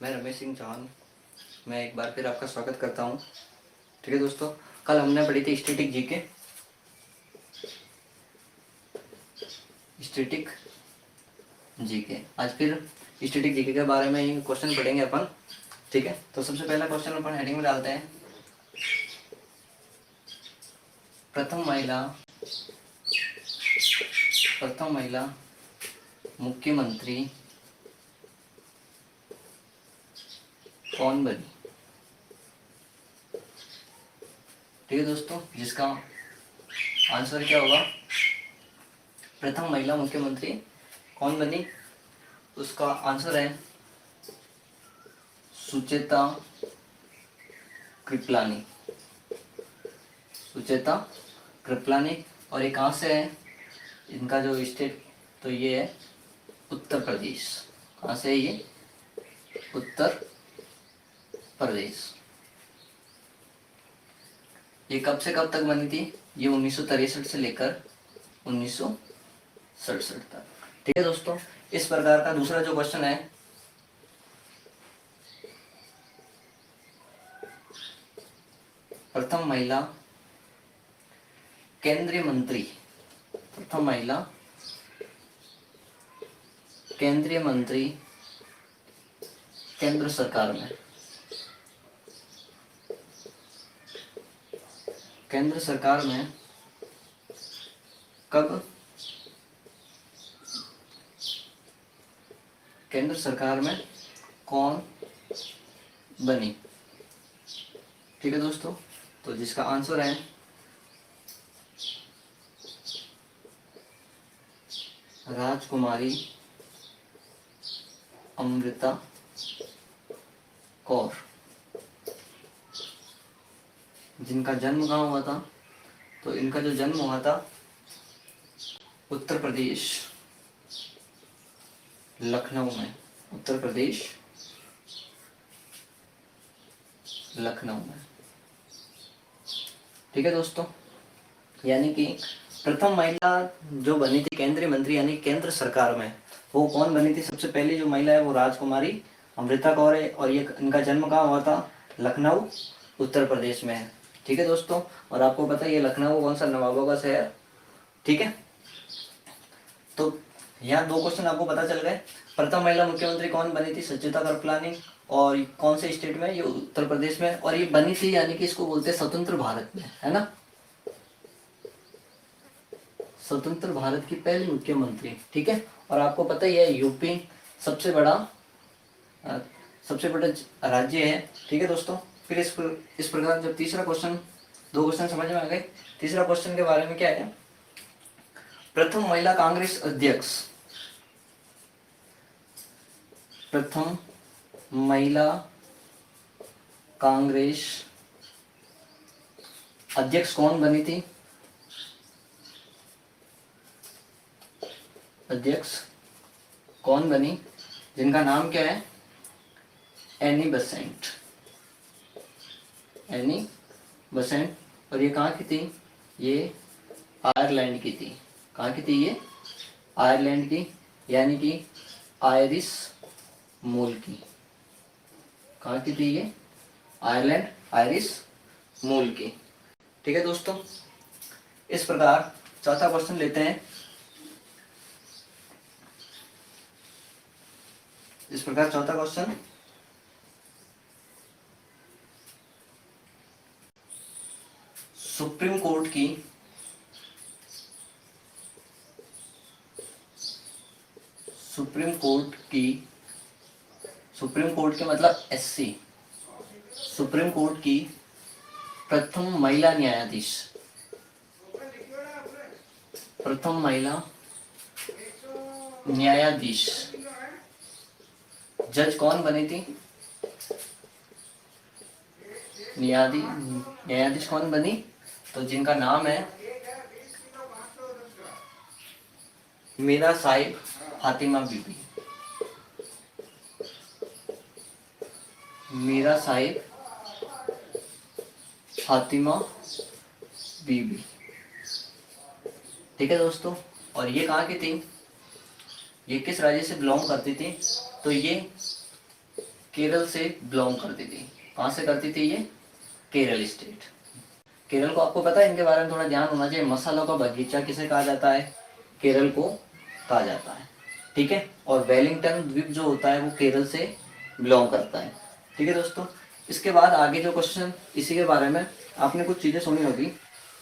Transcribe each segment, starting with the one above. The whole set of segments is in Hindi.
मैं रमेश सिंह चौहान। मैं एक बार फिर आपका स्वागत करता हूँ। ठीक है दोस्तों, कल हमने पढ़ी थी स्टैटिक जीके। स्टैटिक जीके आज फिर स्टैटिक जीके के बारे में ही क्वेश्चन पढ़ेंगे अपन। ठीक है, तो सबसे पहला क्वेश्चन अपन हेडिंग में डालते हैं। प्रथम महिला मुख्यमंत्री कौन बनी? ठीक है दोस्तों, जिसका आंसर क्या होगा? प्रथम महिला मुख्यमंत्री कौन बनी? उसका आंसर है सुचेता कृपलानी। सुचेता कृपलानी। और ये कहाँ से है? इनका जो स्टेट तो ये है उत्तर प्रदेश। कहाँ से है ये? उत्तर प्रदेश। ये कब से कब तक बनी थी? ये 1963 से लेकर 1967 तक। ठीक है दोस्तों, इस प्रकार का दूसरा जो क्वेश्चन है, प्रथम महिला केंद्रीय मंत्री। प्रथम महिला केंद्रीय मंत्री केंद्र सरकार में। केंद्र सरकार में कब? केंद्र सरकार में कौन बनी? ठीक है दोस्तों, तो जिसका आंसर है राजकुमारी अमृता कौर। जिनका जन्म कहाँ हुआ था? तो इनका जो जन्म हुआ था उत्तर प्रदेश लखनऊ में। उत्तर प्रदेश लखनऊ में। ठीक है दोस्तों, यानी कि प्रथम महिला जो बनी थी केंद्रीय मंत्री यानी केंद्र सरकार में, वो कौन बनी थी? सबसे पहली जो महिला है वो राजकुमारी अमृता कौर है। और ये इनका जन्म कहाँ हुआ था? लखनऊ उत्तर प्रदेश में है। ठीक है दोस्तों, और आपको पता है ये लखनऊ कौन सा? नवाबों का शहर। ठीक है, तो यहाँ दो क्वेश्चन आपको पता चल गए। प्रथम महिला मुख्यमंत्री कौन बनी थी? सुचेता कृपलानी। और कौन से स्टेट में? ये उत्तर प्रदेश में। और ये बनी थी यानी कि इसको बोलते हैं स्वतंत्र भारत में, है ना? स्वतंत्र भारत की पहली मुख्यमंत्री। ठीक है, और आपको पता ही है यूपी सबसे बड़ा राज्य है। ठीक है दोस्तों, फिर इस प्रकार जब तीसरा क्वेश्चन, दो क्वेश्चन समझ में आ गए। तीसरा क्वेश्चन के बारे में क्या है? प्रथम महिला कांग्रेस अध्यक्ष। प्रथम महिला कांग्रेस अध्यक्ष कौन बनी थी? अध्यक्ष कौन बनी? जिनका नाम क्या है? Annie Besant. Annie Besant. और ये कहाँ की थी? ये आयरलैंड की थी। कहाँ की थी ये? आयरलैंड की, यानी कि आयरिश मूल की। कहाँ की थी ये? आयरलैंड, आयरिश मूल की। ठीक है दोस्तों, इस प्रकार चौथा क्वेश्चन लेते हैं। इस प्रकार चौथा क्वेश्चन, सुप्रीम कोर्ट की सुप्रीम कोर्ट के मतलब एससी। सुप्रीम कोर्ट की प्रथम महिला न्यायाधीश। प्रथम महिला न्यायाधीश जज कौन बनी थी? न्यायाधीश कौन बनी? तो जिनका नाम है मीरा साहिब फातिमा बीबी। मीरा साहिब फातिमा बीबी। ठीक है दोस्तों, और ये कहाँ की थी? ये किस राज्य से बिलोंग करती थी? तो ये केरल से बिलोंग करती थी। कहाँ से करती थी ये? केरल स्टेट। केरल को आपको पता है, इनके बारे में थोड़ा ध्यान होना चाहिए। मसालों का बगीचा किसे कहा जाता है? केरल को कहा जाता है, ठीक है। और वेलिंगटन द्वीप जो होता है वो केरल से बिलोंग करता है, ठीक है दोस्तों। इसके बाद आगे जो क्वेश्चन इसी के बारे में, आपने कुछ चीजें सुनी होगी।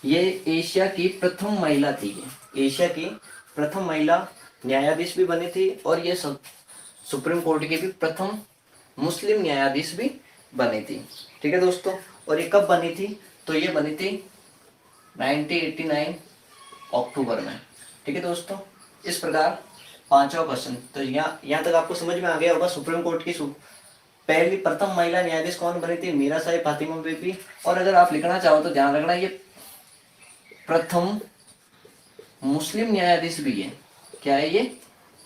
ये एशिया की प्रथम महिला थी, ये एशिया की प्रथम महिला न्यायाधीश भी बनी थी, और ये सुप्रीम कोर्ट की भी प्रथम मुस्लिम न्यायाधीश भी बनी थी, ठीक है दोस्तों। और ये कब बनी थी? तो ये बनी थी 1989 अक्टूबर में, ठीक है दोस्तों। इस प्रकार पांचवा क्वेश्चन, तो यहाँ तक आपको समझ में आ गया होगा। सुप्रीम कोर्ट की पहली प्रथम महिला न्यायाधीश कौन बनी थी? मीरा साहिब फातिमा बीबी। और अगर आप लिखना चाहो तो ध्यान रखना, ये प्रथम मुस्लिम न्यायाधीश भी है। क्या है ये?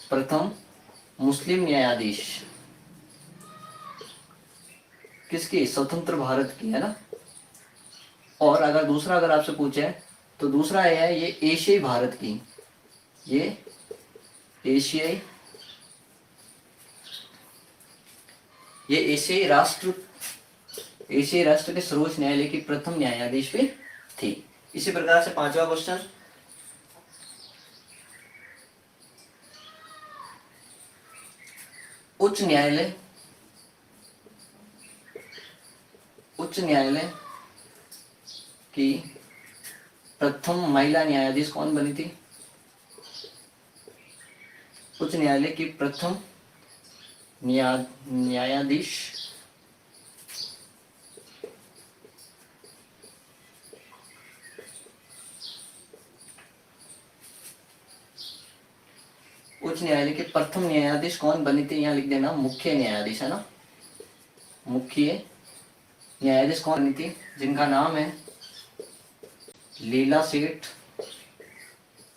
प्रथम मुस्लिम न्यायाधीश। किसकी? स्वतंत्र भारत की, है ना। और अगर दूसरा अगर आपसे पूछे तो दूसरा है ये एशियाई भारत की, ये एशियाई एशियाई राष्ट्र के सर्वोच्च न्यायालय की प्रथम न्यायाधीश भी थी। इसी प्रकार से पांचवा क्वेश्चन, उच्च न्यायालय की प्रथम महिला न्यायाधीश कौन बनी थी? उच्च न्यायालय की प्रथम न्यायाधीश उच्च न्यायालय के प्रथम न्यायाधीश कौन बनी थी? यहाँ लिख देना मुख्य न्यायाधीश, है ना। मुख्य न्यायाधीश कौन बनी थी? जिनका नाम है लीला सेठ,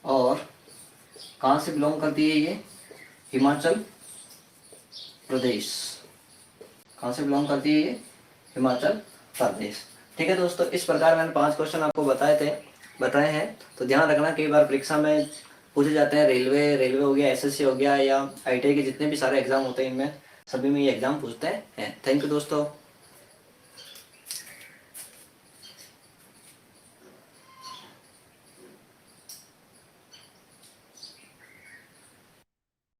और कहाँ से बिलोंग करती है ये? हिमाचल प्रदेश। कहाँ से बिलोंग करती है ये? हिमाचल प्रदेश, ठीक है दोस्तों। इस प्रकार मैंने 5 क्वेश्चन आपको बताए हैं। तो ध्यान रखना, कई बार परीक्षा में पूछे जाते हैं। रेलवे हो गया, एसएससी हो गया, या आईटीआई के जितने भी सारे एग्जाम होते हैं, इनमें सभी में ये एग्जाम पूछते हैं। थैंक यू दोस्तों।